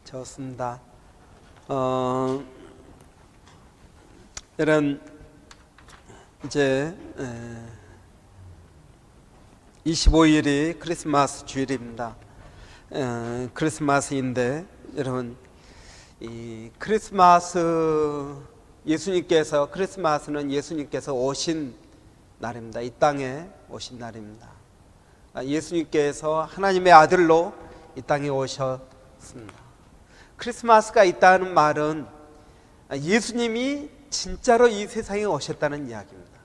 좋습니다. 이런 이제 25일이 크리스마스 주일입니다. 크리스마스인데 여러분, 이 크리스마스는 예수님께서 오신 날입니다. 이 땅에 오신 날입니다. 예수님께서 하나님의 아들로 이 땅에 오셨습니다. 크리스마스가 있다는 말은 예수님이 진짜로 이 세상에 오셨다는 이야기입니다.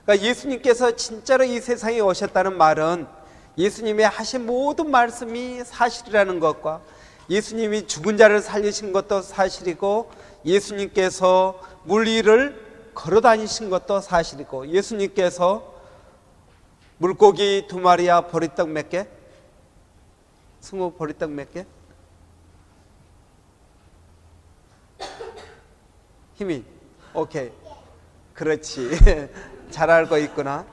그러니까 예수님께서 진짜로 이 세상에 오셨다는 말은 예수님의 하신 모든 말씀이 사실이라는 것과 예수님이 죽은 자를 살리신 것도 사실이고, 예수님께서 물 위를 걸어 다니신 것도 사실이고, 예수님께서 물고기 2마리와 보리떡 몇 개? 승우 보리떡 몇 개? 힘이 오케이, 그렇지. 잘 알고 있구나.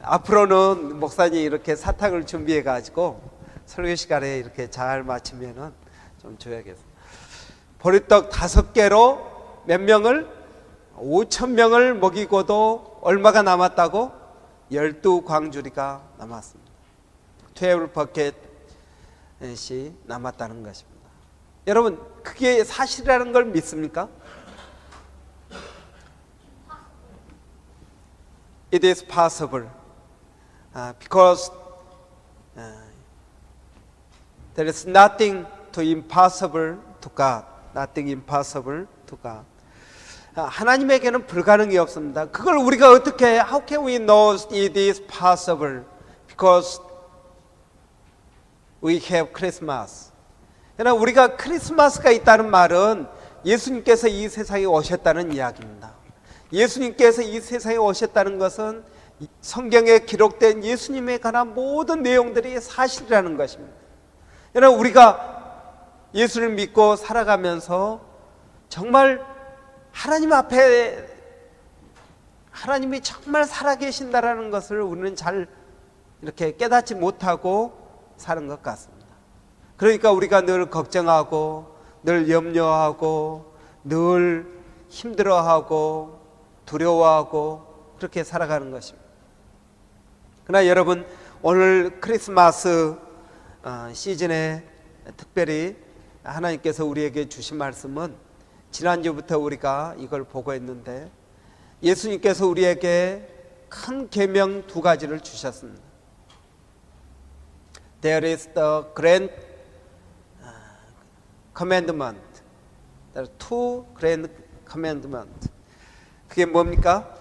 앞으로는 목사님이 이렇게 사탕을 준비해 가지고 설교 시간에 이렇게 잘 맞추면은 좀 줘야겠어. 보리떡 5개로 몇 명을? 5,000명을 먹이고도 얼마가 남았다고? 12광주리가 남았습니다. 12버켓이 남았다는 것입니다. 여러분, 그게 사실이라는 걸 믿습니까? It is possible because there is nothing too impossible to God. Nothing impossible to God. 하나님에게는 불가능이 없습니다. 그걸 우리가 어떻게, how can we know it is possible? Because we have Christmas. 그러나 우리가 크리스마스가 있다는 말은 예수님께서 이 세상에 오셨다는 이야기입니다. 예수님께서 이 세상에 오셨다는 것은 성경에 기록된 예수님에 관한 모든 내용들이 사실이라는 것입니다. 여러분, 우리가 예수를 믿고 살아가면서 정말 하나님 앞에 하나님이 정말 살아계신다라는 것을 우리는 잘 이렇게 깨닫지 못하고 사는 것 같습니다. 그러니까 우리가 늘 걱정하고, 늘 염려하고, 늘 힘들어하고, 두려워하고 그렇게 살아가는 것입니다. 그러나 여러분, 오늘 크리스마스 시즌에 특별히 하나님께서 우리에게 주신 말씀은, 지난주부터 우리가 이걸 보고 있는데, 예수님께서 우리에게 큰 계명 2가지를 주셨습니다. There is the grand commandment. There are 2 grand commandments. 그게 뭡니까?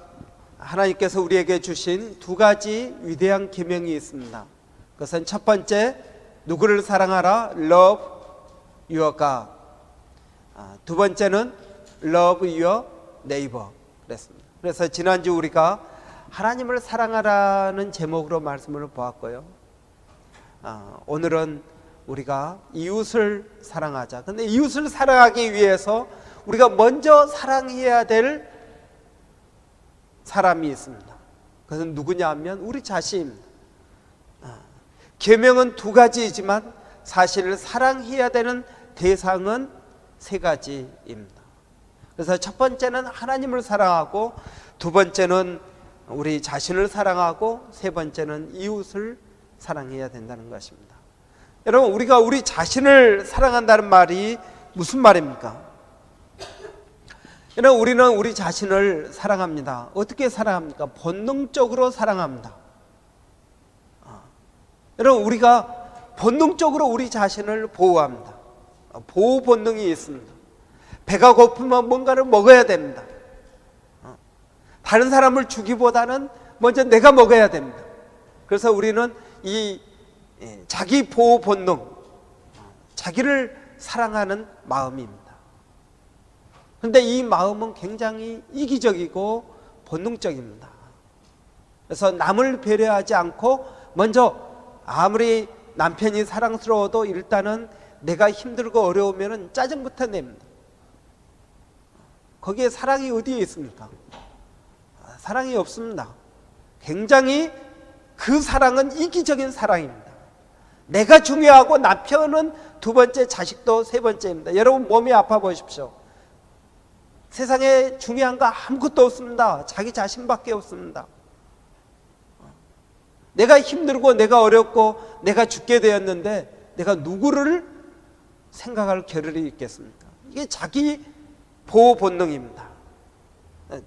하나님께서 우리에게 주신 2가지 위대한 계명이 있습니다. 그것은 첫 번째, 누구를 사랑하라? Love your God. 두 번째는 Love your neighbor. 그랬습니다. 그래서 지난주 우리가 하나님을 사랑하라는 제목으로 말씀을 보았고요. 오늘은 우리가 이웃을 사랑하자. 근데 이웃을 사랑하기 위해서 우리가 먼저 사랑해야 될 사람이 있습니다. 그것은 누구냐 하면 우리 자신입니다. 계명은 2가지이지만 사실 사랑해야 되는 대상은 3가지입니다. 그래서 첫 번째는 하나님을 사랑하고, 두 번째는 우리 자신을 사랑하고, 세 번째는 이웃을 사랑해야 된다는 것입니다. 여러분, 우리가 우리 자신을 사랑한다는 말이 무슨 말입니까? 여러분, 우리는 우리 자신을 사랑합니다. 어떻게 사랑합니까? 본능적으로 사랑합니다. 여러분, 우리가 본능적으로 우리 자신을 보호합니다. 보호 본능이 있습니다. 배가 고프면 뭔가를 먹어야 됩니다. 다른 사람을 주기보다는 먼저 내가 먹어야 됩니다. 그래서 우리는 이 자기 보호 본능, 자기를 사랑하는 마음입니다. 그런데 이 마음은 굉장히 이기적이고 본능적입니다. 그래서 남을 배려하지 않고 먼저, 아무리 남편이 사랑스러워도 일단은 내가 힘들고 어려우면 짜증부터 냅니다. 거기에 사랑이 어디에 있습니까? 사랑이 없습니다. 굉장히 그 사랑은 이기적인 사랑입니다. 내가 중요하고 남편은 두 번째, 자식도 세 번째입니다. 여러분 몸이 아파 보십시오. 세상에 중요한 거 아무것도 없습니다. 자기 자신밖에 없습니다. 내가 힘들고 내가 어렵고 내가 죽게 되었는데 내가 누구를 생각할 겨를이 있겠습니까? 이게 자기 보호 본능입니다.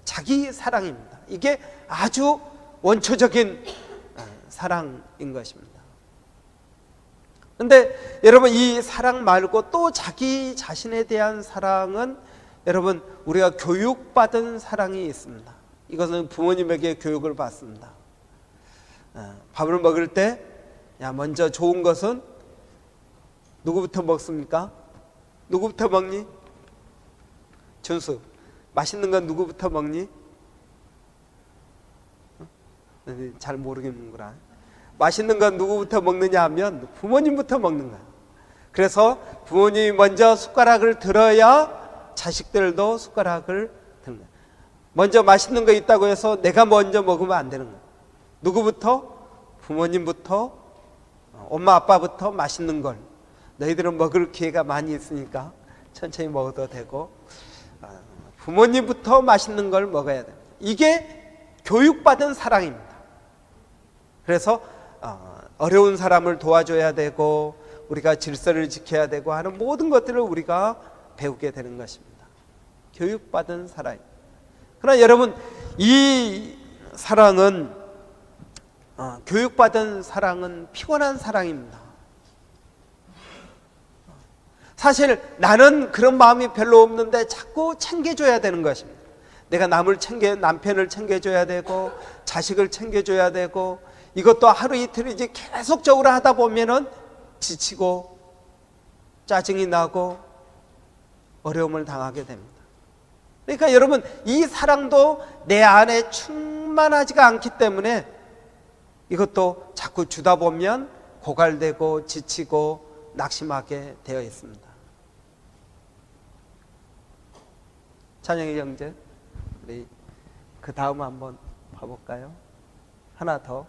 자기 사랑입니다. 이게 아주 원초적인 사랑인 것입니다. 그런데 여러분 이 사랑 말고 또 자기 자신에 대한 사랑은 여러분 우리가 교육받은 사랑이 있습니다. 이것은 부모님에게 교육을 받습니다. 밥을 먹을 때 먼저 좋은 것은 누구부터 먹습니까? 누구부터 먹니? 준수, 맛있는 건 누구부터 먹니? 잘 모르겠는구나. 맛있는 건 누구부터 먹느냐 하면 부모님부터 먹는 거야. 그래서 부모님이 먼저 숟가락을 들어야 자식들도 숟가락을 드는 거야. 먼저 맛있는 거 있다고 해서 내가 먼저 먹으면 안 되는 거야. 누구부터? 부모님부터, 엄마 아빠부터 맛있는 걸. 너희들은 먹을 기회가 많이 있으니까 천천히 먹어도 되고, 부모님부터 맛있는 걸 먹어야 돼. 이게 교육받은 사랑입니다. 그래서 어려운 사람을 도와줘야 되고 우리가 질서를 지켜야 되고 하는 모든 것들을 우리가 배우게 되는 것입니다. 교육받은 사랑. 그러나 여러분 이 사랑은 교육받은 사랑은 피곤한 사랑입니다. 사실 나는 그런 마음이 별로 없는데 자꾸 챙겨줘야 되는 것입니다. 내가 남편을 챙겨줘야 되고 자식을 챙겨줘야 되고 이것도 하루 이틀 이제 계속적으로 하다 보면은 지치고 짜증이 나고 어려움을 당하게 됩니다. 그러니까 여러분 이 사랑도 내 안에 충만하지가 않기 때문에 이것도 자꾸 주다 보면 고갈되고 지치고 낙심하게 되어 있습니다. 찬영이 형제, 우리 그 다음 한번 봐볼까요? 하나 더.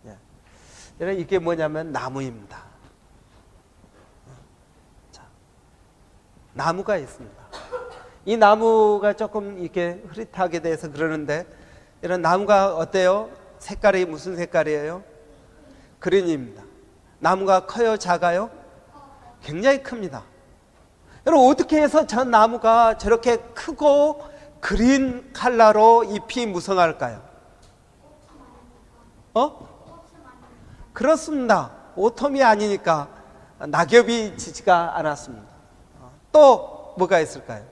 예. 이게 뭐냐면 나무입니다. 자, 나무가 있습니다. 이 나무가 조금 이렇게 흐릿하게 돼서 그러는데 이런 나무가 어때요? 색깔이 무슨 색깔이에요? 그린입니다. 나무가 커요? 작아요? 굉장히 큽니다. 여러분 어떻게 해서 저 나무가 저렇게 크고 그린 컬러로 잎이 무성할까요? 그렇습니다. 오톰이 아니니까 낙엽이 지지가 않았습니다. 또 뭐가 있을까요?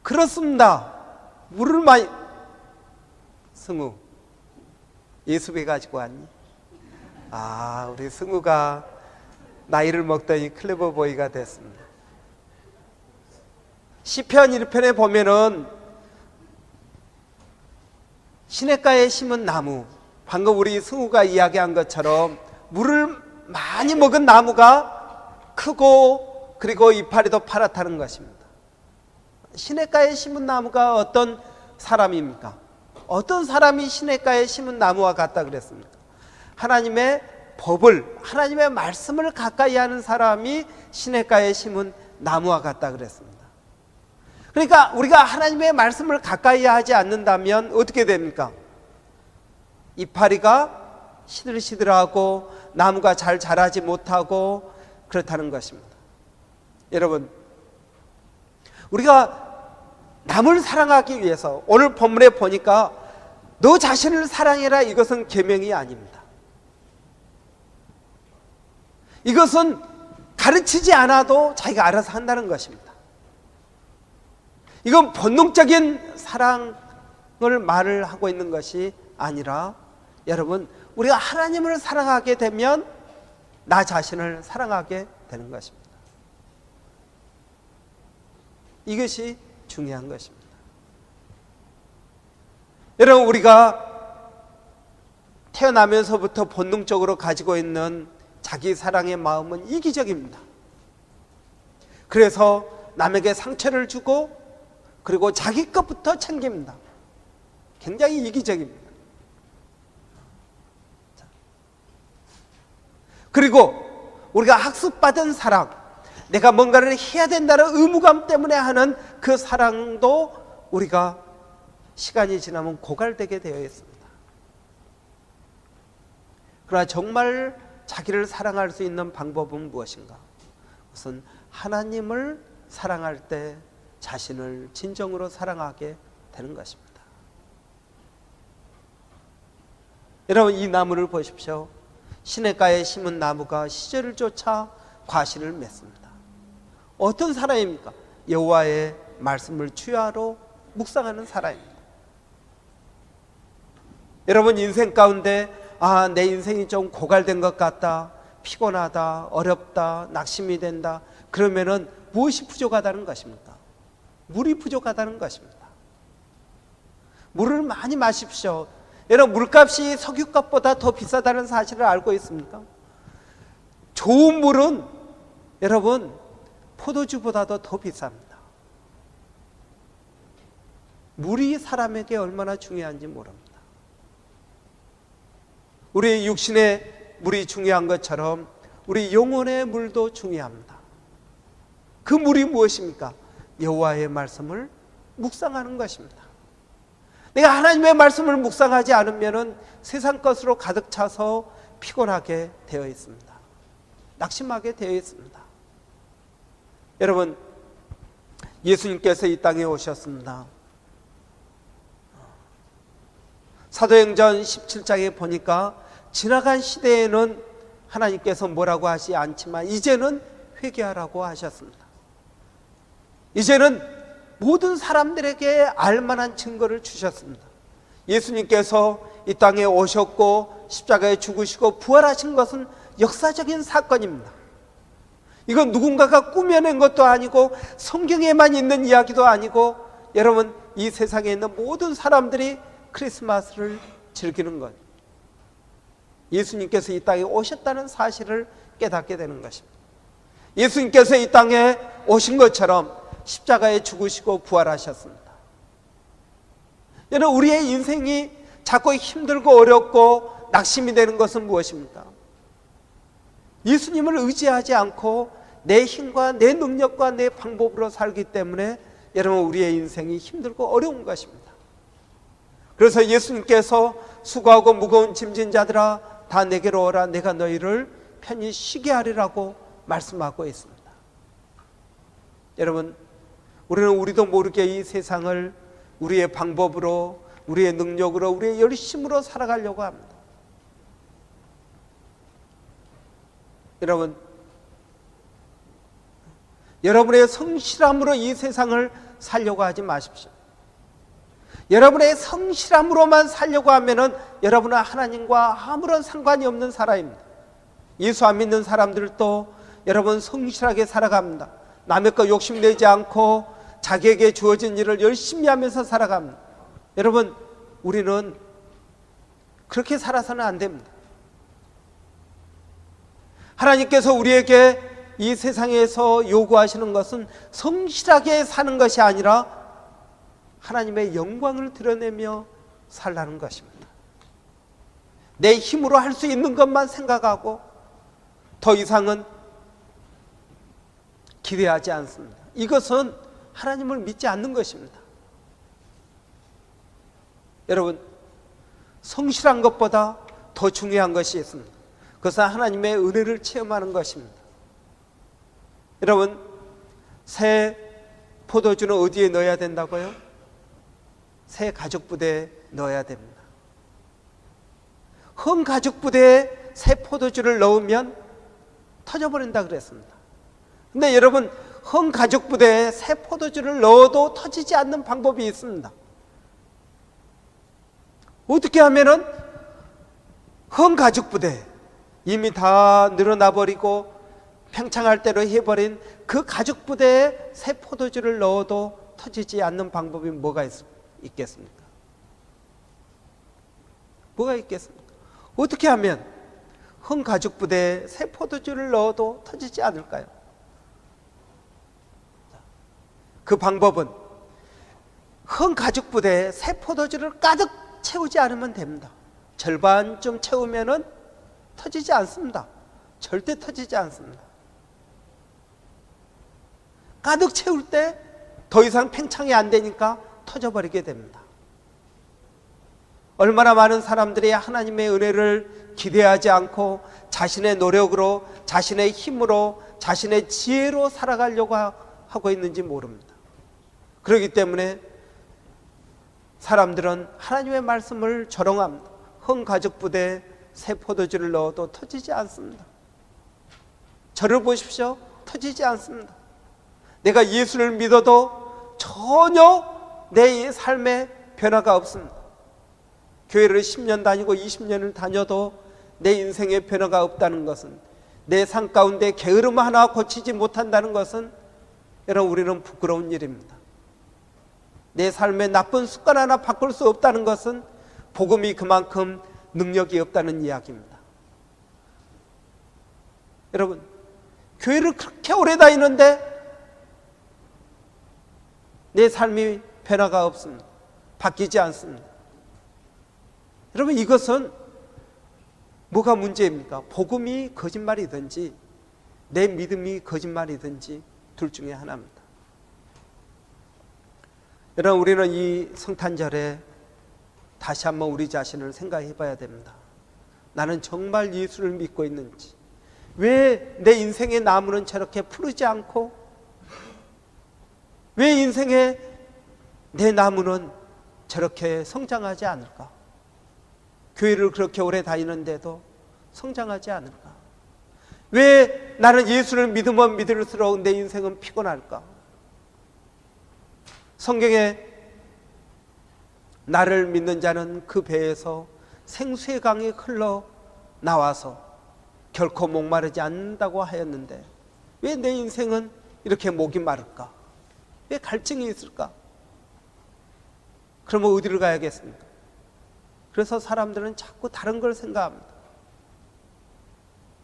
그렇습니다. 물을 많이. 승우, 예수배 가지고 왔니? 우리 승우가 나이를 먹더니 클레버 보이가 됐습니다. 시편 1편에 보면은 시냇가에 심은 나무, 방금 우리 승우가 이야기한 것처럼 물을 많이 먹은 나무가 크고 그리고 이파리도 파랗다는 것입니다. 시냇가에 심은 나무가 어떤 사람입니까? 어떤 사람이 시냇가에 심은 나무와 같다 그랬습니까? 하나님의 법을, 하나님의 말씀을 가까이 하는 사람이 시냇가에 심은 나무와 같다 그랬습니다. 그러니까 우리가 하나님의 말씀을 가까이 하지 않는다면 어떻게 됩니까? 이파리가 시들시들하고 나무가 잘 자라지 못하고 그렇다는 것입니다. 여러분, 우리가 남을 사랑하기 위해서 오늘 본문에 보니까 너 자신을 사랑해라, 이것은 계명이 아닙니다. 이것은 가르치지 않아도 자기가 알아서 한다는 것입니다. 이건 본능적인 사랑을 말을 하고 있는 것이 아니라 여러분 우리가 하나님을 사랑하게 되면 나 자신을 사랑하게 되는 것입니다. 이것이 중요한 것입니다. 여러분 우리가 태어나면서부터 본능적으로 가지고 있는 자기 사랑의 마음은 이기적입니다. 그래서 남에게 상처를 주고 그리고 자기 것부터 챙깁니다. 굉장히 이기적입니다. 그리고 우리가 학습받은 사랑, 내가 뭔가를 해야 된다는 의무감 때문에 하는 그 사랑도 우리가 시간이 지나면 고갈되게 되어 있습니다. 그러나 정말 자기를 사랑할 수 있는 방법은 무엇인가? 그것은 하나님을 사랑할 때 자신을 진정으로 사랑하게 되는 것입니다. 여러분, 이 나무를 보십시오. 시냇가에 심은 나무가 시절을 쫓아 과실을 맺습니다. 어떤 사람입니까? 여호와의 말씀을 주야로 묵상하는 사람입니다. 여러분, 인생 가운데 내 인생이 좀 고갈된 것 같다, 피곤하다, 어렵다, 낙심이 된다, 그러면은 무엇이 부족하다는 것입니까? 물이 부족하다는 것입니다. 물을 많이 마십시오. 여러분, 물값이 석유값보다 더 비싸다는 사실을 알고 있습니까? 좋은 물은 여러분 포도주보다도 더 비쌉니다. 물이 사람에게 얼마나 중요한지 모릅니다. 우리 육신의 물이 중요한 것처럼 우리 영혼의 물도 중요합니다. 그 물이 무엇입니까? 여호와의 말씀을 묵상하는 것입니다. 내가 하나님의 말씀을 묵상하지 않으면 세상 것으로 가득 차서 피곤하게 되어 있습니다. 낙심하게 되어 있습니다. 여러분, 예수님께서 이 땅에 오셨습니다. 사도행전 17장에 보니까 지나간 시대에는 하나님께서 뭐라고 하지 않지만 이제는 회개하라고 하셨습니다. 이제는 모든 사람들에게 알만한 증거를 주셨습니다. 예수님께서 이 땅에 오셨고 십자가에 죽으시고 부활하신 것은 역사적인 사건입니다. 이건 누군가가 꾸며낸 것도 아니고 성경에만 있는 이야기도 아니고 여러분, 이 세상에 있는 모든 사람들이 크리스마스를 즐기는 것, 예수님께서 이 땅에 오셨다는 사실을 깨닫게 되는 것입니다. 예수님께서 이 땅에 오신 것처럼 십자가에 죽으시고 부활하셨습니다. 여러분, 우리의 인생이 자꾸 힘들고 어렵고 낙심이 되는 것은 무엇입니까? 예수님을 의지하지 않고 내 힘과 내 능력과 내 방법으로 살기 때문에 여러분, 우리의 인생이 힘들고 어려운 것입니다. 그래서 예수님께서 수고하고 무거운 짐진 자들아 다 내게로 오라, 내가 너희를 편히 쉬게 하리라고 말씀하고 있습니다. 여러분, 우리는 우리도 모르게 이 세상을 우리의 방법으로, 우리의 능력으로, 우리의 열심으로 살아가려고 합니다. 여러분, 여러분의 성실함으로 이 세상을 살려고 하지 마십시오. 여러분의 성실함으로만 살려고 하면은 여러분은 하나님과 아무런 상관이 없는 사람입니다. 예수 안 믿는 사람들도 여러분 성실하게 살아갑니다. 남의 거 욕심내지 않고 자기에게 주어진 일을 열심히 하면서 살아갑니다. 여러분, 우리는 그렇게 살아서는 안 됩니다. 하나님께서 우리에게 이 세상에서 요구하시는 것은 성실하게 사는 것이 아니라 하나님의 영광을 드러내며 살라는 것입니다. 내 힘으로 할 수 있는 것만 생각하고 더 이상은 기대하지 않습니다. 이것은 하나님을 믿지 않는 것입니다. 여러분, 성실한 것보다 더 중요한 것이 있습니다. 그것은 하나님의 은혜를 체험하는 것입니다. 여러분, 새 포도주는 어디에 넣어야 된다고요? 새 가죽 부대에 넣어야 됩니다. 헌 가죽 부대에 새 포도주를 넣으면 터져버린다 그랬습니다. 근데 여러분, 헌 가죽 부대에 새 포도주를 넣어도 터지지 않는 방법이 있습니다. 어떻게 하면은 헌 가죽 부대, 이미 다 늘어나 버리고 팽창할 대로 해버린 그 가죽 부대에 새 포도주를 넣어도 터지지 않는 방법이 뭐가 있겠습니까? 뭐가 있겠습니까? 어떻게 하면 헌 가죽 부대에 새 포도주를 넣어도 터지지 않을까요? 그 방법은 헌 가죽 부대에 새 포도주를 가득 채우지 않으면 됩니다. 절반쯤 채우면은 터지지 않습니다. 절대 터지지 않습니다. 가득 채울 때 더 이상 팽창이 안 되니까 터져버리게 됩니다. 얼마나 많은 사람들이 하나님의 은혜를 기대하지 않고 자신의 노력으로, 자신의 힘으로, 자신의 지혜로 살아가려고 하고 있는지 모릅니다. 그렇기 때문에 사람들은 하나님의 말씀을 조롱합니다. 흥가죽 부대에 새 포도주를 넣어도 터지지 않습니다. 저를 보십시오. 터지지 않습니다. 내가 예수를 믿어도 전혀 내 삶에 변화가 없습니다. 교회를 10년 다니고 20년을 다녀도 내 인생에 변화가 없다는 것은, 내 삶 가운데 게으름 하나 고치지 못한다는 것은 여러분, 우리는 부끄러운 일입니다. 내 삶에 나쁜 습관 하나 바꿀 수 없다는 것은 복음이 그만큼 능력이 없다는 이야기입니다. 여러분, 교회를 그렇게 오래 다니는데 내 삶이 변화가 없습니다. 바뀌지 않습니다. 여러분, 이것은 뭐가 문제입니까? 복음이 거짓말이든지 내 믿음이 거짓말이든지 둘 중에 하나입니다. 여러분, 우리는 이 성탄절에 다시 한번 우리 자신을 생각해 봐야 됩니다. 나는 정말 예수를 믿고 있는지, 왜 내 인생의 나무는 저렇게 푸르지 않고, 왜 인생의 내 나무는 저렇게 성장하지 않을까? 교회를 그렇게 오래 다니는데도 성장하지 않을까? 왜 나는 예수를 믿으면 믿을수록 내 인생은 피곤할까? 성경에 나를 믿는 자는 그 배에서 생수의 강이 흘러 나와서 결코 목마르지 않는다고 하였는데, 왜 내 인생은 이렇게 목이 마를까? 왜 갈증이 있을까? 그러면 어디를 가야겠습니까? 그래서 사람들은 자꾸 다른 걸 생각합니다.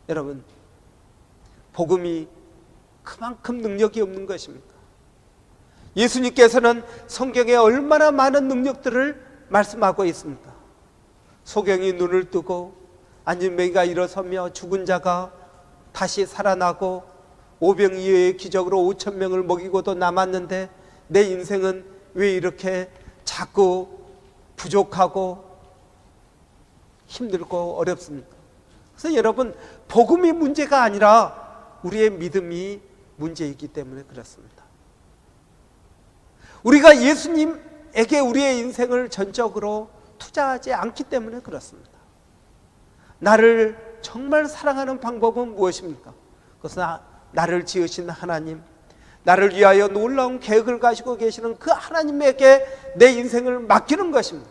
여러분, 복음이 그만큼 능력이 없는 것입니까? 예수님께서는 성경에 얼마나 많은 능력들을 말씀하고 있습니까? 소경이 눈을 뜨고 안진뱅이가 일어서며 죽은 자가 다시 살아나고 오병이어의 기적으로 5,000명을 먹이고도 남았는데 내 인생은 왜 이렇게 자꾸 부족하고 힘들고 어렵습니까? 그래서 여러분, 복음이 문제가 아니라 우리의 믿음이 문제이기 때문에 그렇습니다. 우리가 예수님에게 우리의 인생을 전적으로 투자하지 않기 때문에 그렇습니다. 나를 정말 사랑하는 방법은 무엇입니까? 그것은 나를 지으신 하나님, 나를 위하여 놀라운 계획을 가지고 계시는 그 하나님에게 내 인생을 맡기는 것입니다.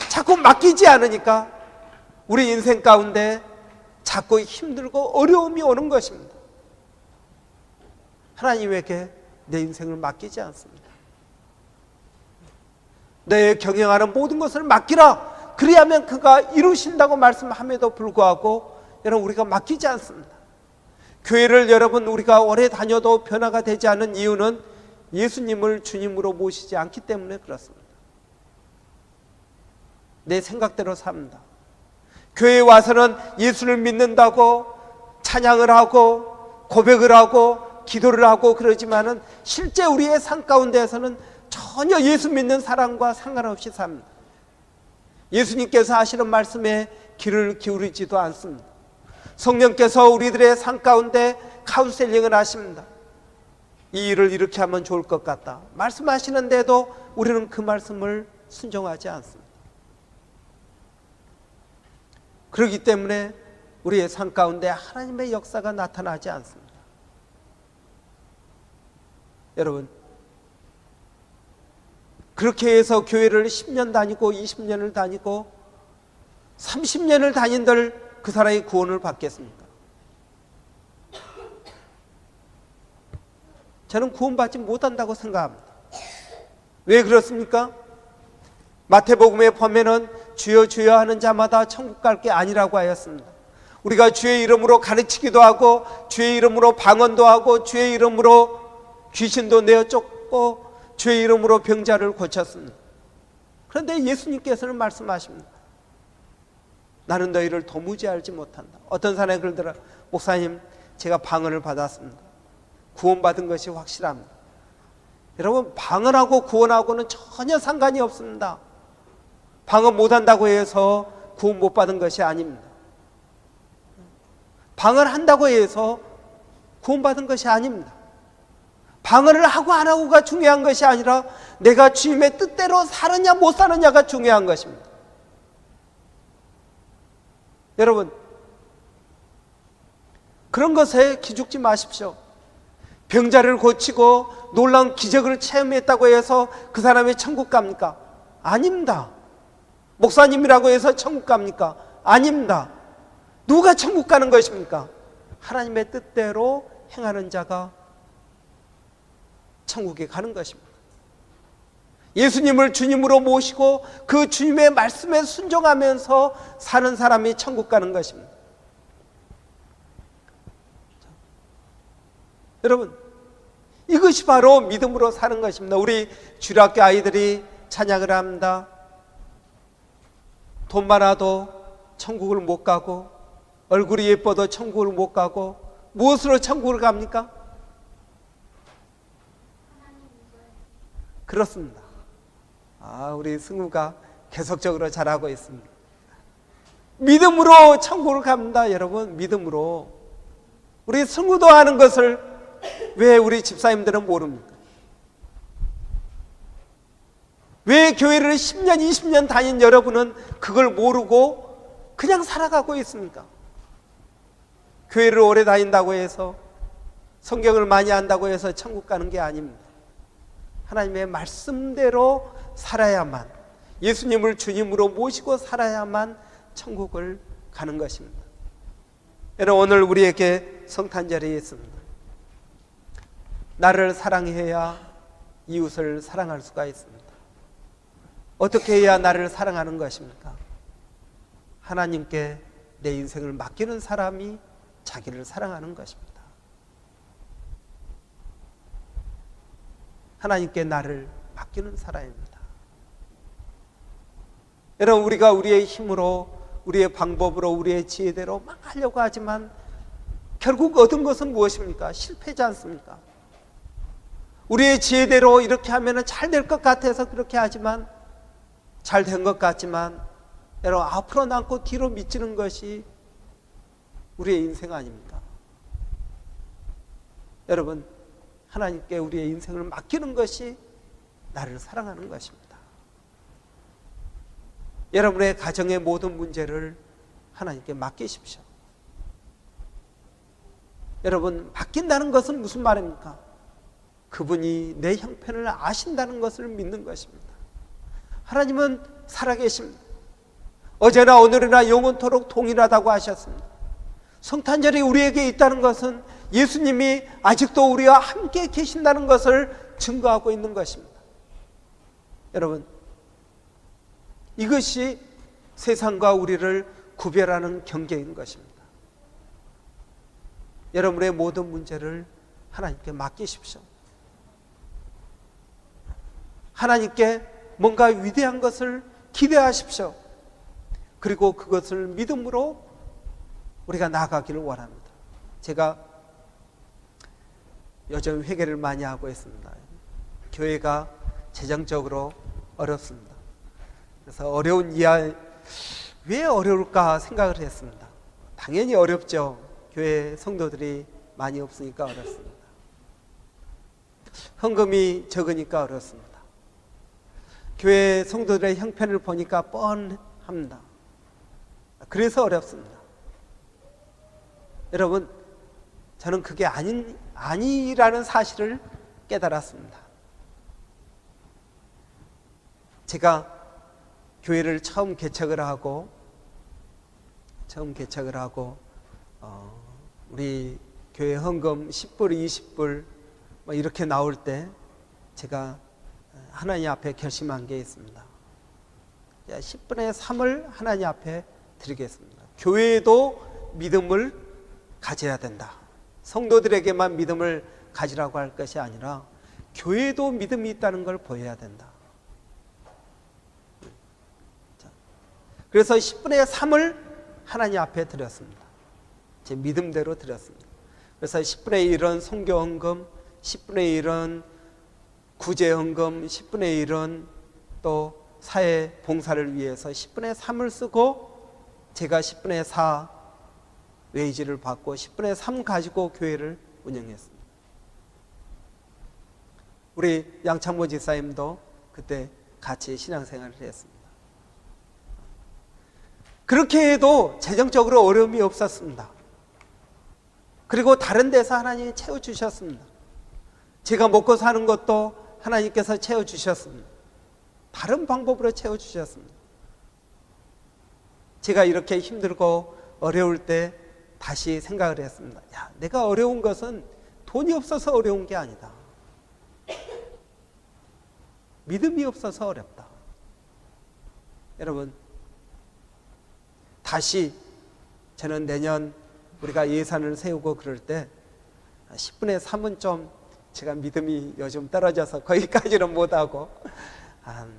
자꾸 맡기지 않으니까 우리 인생 가운데 자꾸 힘들고 어려움이 오는 것입니다. 하나님에게 내 인생을 맡기지 않습니다. 내 경영하는 모든 것을 맡기라, 그리하면 그가 이루신다고 말씀함에도 불구하고 여러분, 우리가 맡기지 않습니다. 교회를 여러분, 우리가 오래 다녀도 변화가 되지 않은 이유는 예수님을 주님으로 모시지 않기 때문에 그렇습니다. 내 생각대로 삽니다. 교회에 와서는 예수를 믿는다고 찬양을 하고 고백을 하고 기도를 하고 그러지만은 실제 우리의 삶 가운데에서는 전혀 예수 믿는 사람과 상관없이 삽니다. 예수님께서 하시는 말씀에 귀를 기울이지도 않습니다. 성령께서 우리들의 삶 가운데 카운셀링을 하십니다. 이 일을 이렇게 하면 좋을 것 같다 말씀하시는데도 우리는 그 말씀을 순종하지 않습니다. 그렇기 때문에 우리의 삶 가운데 하나님의 역사가 나타나지 않습니다. 여러분, 그렇게 해서 교회를 10년 다니고 20년을 다니고 30년을 다닌들 그 사람이 구원을 받겠습니까? 저는 구원받지 못한다고 생각합니다. 왜 그렇습니까? 마태복음에 보면은 주여 주여 하는 자마다 천국 갈 게 아니라고 하였습니다. 우리가 주의 이름으로 가르치기도 하고 주의 이름으로 방언도 하고 주의 이름으로 귀신도 내어 쫓고 주의 이름으로 병자를 고쳤습니다. 그런데 예수님께서는 말씀하십니다. 나는 너희를 도무지 알지 못한다. 어떤 사람이 그러더라. 목사님, 제가 방언을 받았습니다. 구원받은 것이 확실합니다. 여러분, 방언하고 구원하고는 전혀 상관이 없습니다. 방언 못한다고 해서 구원 못 받은 것이 아닙니다. 방언한다고 해서 구원받은 것이 아닙니다. 방언을 하고 안 하고가 중요한 것이 아니라 내가 주님의 뜻대로 사느냐 못 사느냐가 중요한 것입니다. 여러분, 그런 것에 기죽지 마십시오. 병자를 고치고 놀라운 기적을 체험했다고 해서 그 사람이 천국 갑니까? 아닙니다. 목사님이라고 해서 천국 갑니까? 아닙니다. 누가 천국 가는 것입니까? 하나님의 뜻대로 행하는 자가 천국에 가는 것입니다. 예수님을 주님으로 모시고 그 주님의 말씀에 순종하면서 사는 사람이 천국 가는 것입니다. 여러분, 이것이 바로 믿음으로 사는 것입니다. 우리 주일학교 아이들이 찬양을 합니다. 돈 많아도 천국을 못 가고 얼굴이 예뻐도 천국을 못 가고 무엇으로 천국을 갑니까? 그렇습니다. 우리 승우가 계속적으로 잘하고 있습니다. 믿음으로 천국을 갑니다. 여러분, 믿음으로. 우리 승우도 하는 것을 왜 우리 집사님들은 모릅니까? 왜 교회를 10년, 20년 다닌 여러분은 그걸 모르고 그냥 살아가고 있습니까? 교회를 오래 다닌다고 해서, 성경을 많이 한다고 해서 천국 가는 게 아닙니다. 하나님의 말씀대로 살아야만, 예수님을 주님으로 모시고 살아야만 천국을 가는 것입니다. 여러분, 오늘 우리에게 성탄절이 있습니다. 나를 사랑해야 이웃을 사랑할 수가 있습니다. 어떻게 해야 나를 사랑하는 것입니까? 하나님께 내 인생을 맡기는 사람이 자기를 사랑하는 것입니다. 하나님께 나를 맡기는 사람입니다. 여러분, 우리가 우리의 힘으로, 우리의 방법으로, 우리의 지혜대로 막 하려고 하지만 결국 얻은 것은 무엇입니까? 실패지 않습니까? 우리의 지혜대로 이렇게 하면 잘 될 것 같아서 그렇게 하지만, 잘 된 것 같지만 여러분, 앞으로 남고 뒤로 미치는 것이 우리의 인생 아닙니까? 여러분, 하나님께 우리의 인생을 맡기는 것이 나를 사랑하는 것입니다. 여러분의 가정의 모든 문제를 하나님께 맡기십시오. 여러분, 맡긴다는 것은 무슨 말입니까? 그분이 내 형편을 아신다는 것을 믿는 것입니다. 하나님은 살아계십니다. 어제나 오늘이나 영원토록 동일하다고 하셨습니다. 성탄절이 우리에게 있다는 것은 예수님이 아직도 우리와 함께 계신다는 것을 증거하고 있는 것입니다. 여러분, 이것이 세상과 우리를 구별하는 경계인 것입니다. 여러분의 모든 문제를 하나님께 맡기십시오. 하나님께 뭔가 위대한 것을 기대하십시오. 그리고 그것을 믿음으로 우리가 나아가기를 원합니다. 제가 요즘 회개를 많이 하고 있습니다. 교회가 재정적으로 어렵습니다. 그래서 어려운 이야, 왜 어려울까 생각을 했습니다. 당연히 어렵죠. 교회 성도들이 많이 없으니까 어렵습니다. 헌금이 적으니까 어렵습니다. 교회 성도들의 형편을 보니까 뻔합니다. 그래서 어렵습니다. 여러분, 저는 그게 아니라는 사실을 깨달았습니다. 제가 교회를 처음 개척을 하고 우리 교회 헌금 10불, 20불 뭐 이렇게 나올 때 제가 하나님 앞에 결심한 게 있습니다. 10분의 3을 하나님 앞에 드리겠습니다. 교회도 믿음을 가져야 된다. 성도들에게만 믿음을 가지라고 할 것이 아니라 교회도 믿음이 있다는 걸 보여야 된다. 그래서 10분의 3을 하나님 앞에 드렸습니다. 제 믿음대로 드렸습니다. 그래서 10분의 1은 선교 헌금, 10분의 1은 구제 헌금, 10분의 1은 또 사회 봉사를 위해서 10분의 3을 쓰고, 제가 10분의 4 웨이지를 받고 10분의 3 가지고 교회를 운영했습니다. 우리 양창모 지사님도 그때 같이 신앙생활을 했습니다. 그렇게 해도 재정적으로 어려움이 없었습니다. 그리고 다른 데서 하나님이 채워주셨습니다. 제가 먹고 사는 것도 하나님께서 채워주셨습니다. 다른 방법으로 채워주셨습니다. 제가 이렇게 힘들고 어려울 때 다시 생각을 했습니다. 야, 내가 어려운 것은 돈이 없어서 어려운 게 아니다. 믿음이 없어서 어렵다. 여러분, 다시 저는 내년 우리가 예산을 세우고 그럴 때 10분의 3은 좀 제가 믿음이 요즘 떨어져서 거기까지는 못하고 한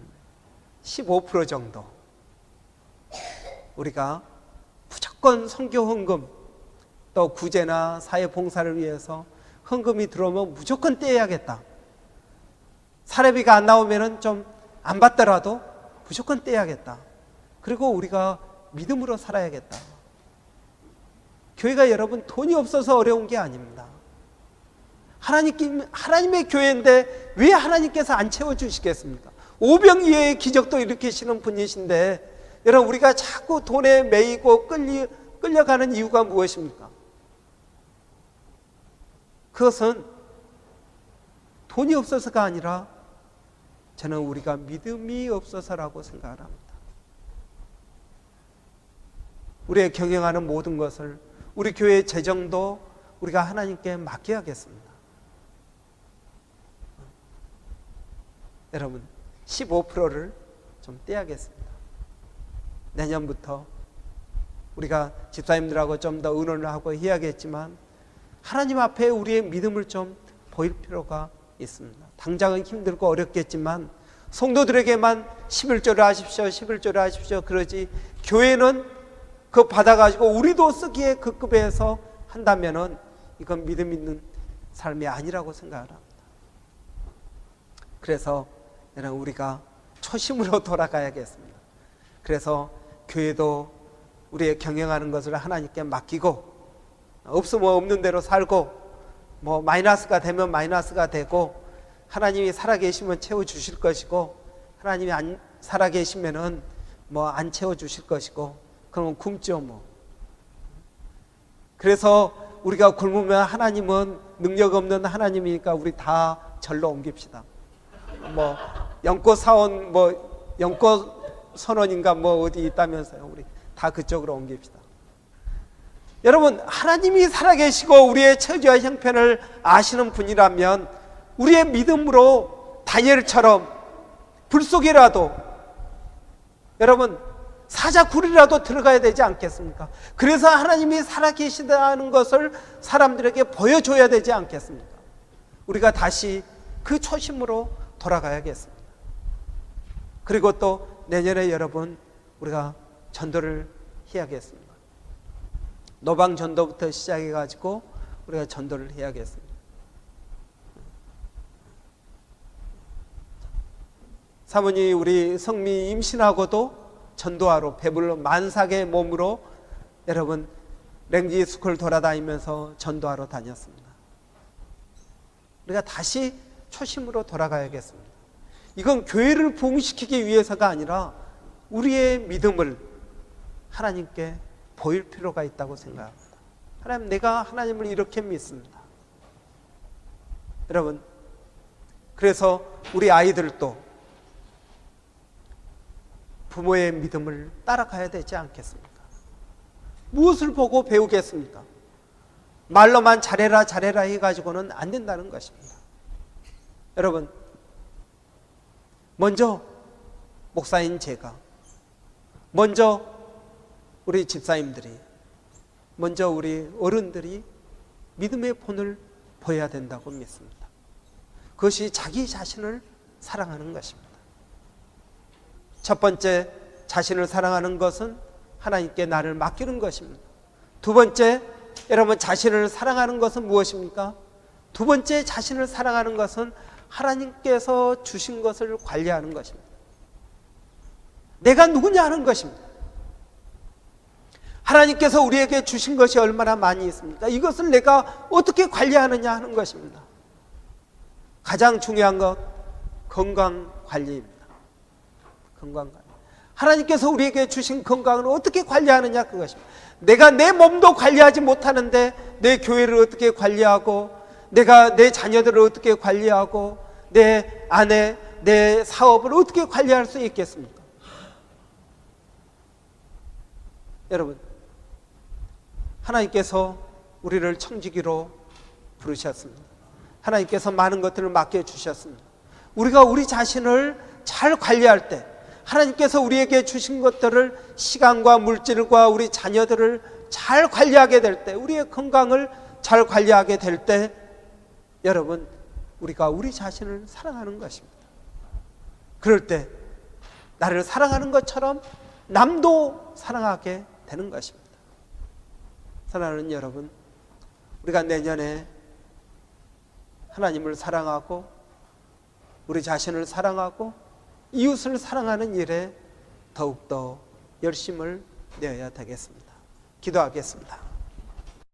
15% 정도 우리가 무조건 선교 헌금, 또 구제나 사회봉사를 위해서 헌금이 들어오면 무조건 떼야겠다. 사례비가 안 나오면 좀 안 받더라도 무조건 떼야겠다. 그리고 우리가 믿음으로 살아야겠다. 교회가 여러분 돈이 없어서 어려운 게 아닙니다. 하나님의 교회인데 왜 하나님께서 안 채워주시겠습니까? 오병이어의 기적도 일으키시는 분이신데, 여러분 우리가 자꾸 돈에 매이고 끌려가는 이유가 무엇입니까? 그것은 돈이 없어서가 아니라 저는 우리가 믿음이 없어서라고 생각을 합니다. 우리의 경영하는 모든 것을, 우리 교회의 재정도 우리가 하나님께 맡겨야겠습니다. 여러분 15%를 좀 떼야겠습니다. 내년부터 우리가 집사님들하고 좀 더 의논을 하고 해야겠지만 하나님 앞에 우리의 믿음을 좀 보일 필요가 있습니다. 당장은 힘들고 어렵겠지만 성도들에게만 11조를 하십시오, 11조를 하십시오 그러지, 교회는 그거 받아가지고 우리도 쓰기에 그 급에서 한다면은 이건 믿음 있는 삶이 아니라고 생각을 합니다. 그래서 여러분 우리가 초심으로 돌아가야겠습니다. 그래서 교회도 우리의 경영하는 것을 하나님께 맡기고, 없으면 없는 대로 살고, 뭐 마이너스가 되면 마이너스가 되고, 하나님이 살아계시면 채워주실 것이고, 하나님이 안 살아계시면은 뭐 안 채워주실 것이고, 그러면 굶죠 뭐. 그래서 우리가 굶으면 하나님은 능력 없는 하나님이니까 우리 다 절로 옮깁시다. 뭐 영꽃사원 뭐 영꽃선원인가 뭐 어디 있다면서요. 우리 다 그쪽으로 옮깁시다. 여러분 하나님이 살아계시고 우리의 처지와 형편을 아시는 분이라면 우리의 믿음으로 다니엘처럼 불 속이라도 여러분 사자굴이라도 들어가야 되지 않겠습니까? 그래서 하나님이 살아계시다는 것을 사람들에게 보여줘야 되지 않겠습니까? 우리가 다시 그 초심으로 돌아가야겠습니다. 그리고 또 내년에 여러분 우리가 전도를 해야겠습니다. 노방 전도부터 시작해가지고 우리가 전도를 해야겠습니다. 사모님 우리 성미 임신하고도 전도하러 배불러 만삭의 몸으로 여러분 랭지 스쿨 돌아다니면서 전도하러 다녔습니다. 우리가 다시 초심으로 돌아가야겠습니다. 이건 교회를 부흥시키기 위해서가 아니라 우리의 믿음을 하나님께 보일 필요가 있다고 생각합니다. 하나님, 내가 하나님을 이렇게 믿습니다. 여러분, 그래서 우리 아이들도 부모의 믿음을 따라가야 되지 않겠습니까? 무엇을 보고 배우겠습니까? 말로만 잘해라 잘해라 해가지고는 안 된다는 것입니다. 여러분, 먼저 목사인 제가, 먼저 우리 집사님들이, 먼저 우리 어른들이 믿음의 본을 보여야 된다고 믿습니다. 그것이 자기 자신을 사랑하는 것입니다. 첫 번째, 자신을 사랑하는 것은 하나님께 나를 맡기는 것입니다. 두 번째, 여러분 자신을 사랑하는 것은 무엇입니까? 두 번째, 자신을 사랑하는 것은 하나님께서 주신 것을 관리하는 것입니다. 내가 누구냐 하는 것입니다. 하나님께서 우리에게 주신 것이 얼마나 많이 있습니까? 이것을 내가 어떻게 관리하느냐 하는 것입니다. 가장 중요한 것, 건강 관리입니다. 건강 관리. 하나님께서 우리에게 주신 건강을 어떻게 관리하느냐 그것입니다. 내가 내 몸도 관리하지 못하는데 내 교회를 어떻게 관리하고, 내가 내 자녀들을 어떻게 관리하고, 내 아내, 내 사업을 어떻게 관리할 수 있겠습니까? 여러분, 하나님께서 우리를 청지기로 부르셨습니다. 하나님께서 많은 것들을 맡겨주셨습니다. 우리가 우리 자신을 잘 관리할 때, 하나님께서 우리에게 주신 것들을, 시간과 물질과 우리 자녀들을 잘 관리하게 될 때, 우리의 건강을 잘 관리하게 될 때, 여러분, 우리가 우리 자신을 사랑하는 것입니다. 그럴 때 나를 사랑하는 것처럼 남도 사랑하게 되는 것입니다. 사랑하는 여러분, 우리가 내년에 하나님을 사랑하고 우리 자신을 사랑하고 이웃을 사랑하는 일에 더욱더 열심을 내어야 되겠습니다. 기도하겠습니다.